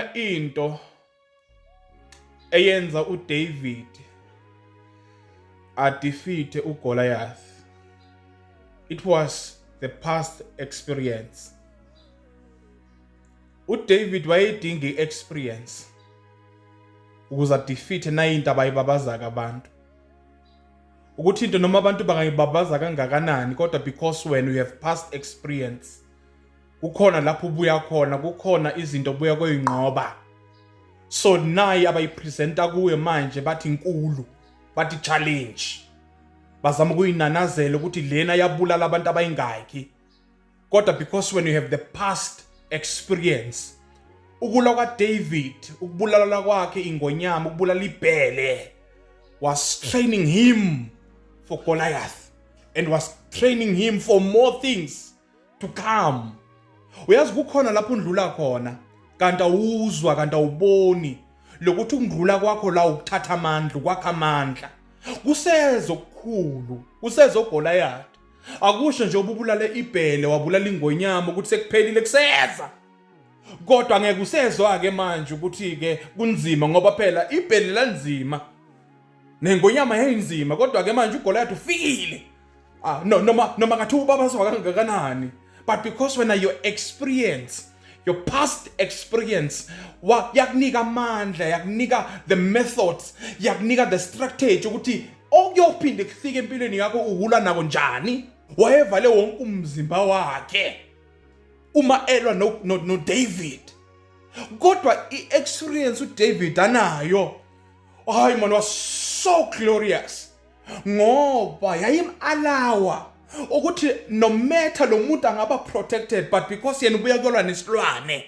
Khona into eyenza uDavid defeat uGoliath. It was the past experience. uDavid wayedinga iexperience ukuze defeat nayinto abayibabaza abantu. Ukuthi into noma abantu bangayibabaza kangakanani kodwa because when you have past experience kukhona lapho ubuya khona, kukhona izinto obuya kweyinqoba. So nayi abayipresenta kuwe manje bathi inkulu, bathi challenge. Bazama ukuyinanazela ukuthi lena yabulala abantu abayingaki. Kodwa because when you have the past experience, ukulwa kwaDavid, ukubulala kwakhe ingonyama, ukubulala ibhele, was training him for Goliath and was training him for more things to come. Uyazi kukhona lapho undlula khona kanti awuzwa kanti awuboni lokuthi ukundlula kwakho la ukuthatha amandla ukwakha amandla kusezo okukhulu kusezo Goliath. Akusho nje ubulale ibhele wabulala ingonyama ukuthi sekuphelile kuseza, kodwa ngeke usezwa ke manje ukuthi ke kunzima ngoba phela ibhele lanzima nengonyama yayinzima, kodwa ke manje uGoliath ufikile. Noma ngathi ubabazwa kangakanani. But because when your experience, your past experience, yakunika amandla, yakunika the methods, yakunika the strategy ukuthi okuyophinde kufike empilweni yakho uhula nako njani. Wayevale wonke umzimba wakhe uma elwa no David. Kodwa iexperience uDavid anayo, hayi man, was so glorious ngoba yayimalawa ukuthi no matter lo muntu angaba protected, but because yena ubuya kolwa nesilwane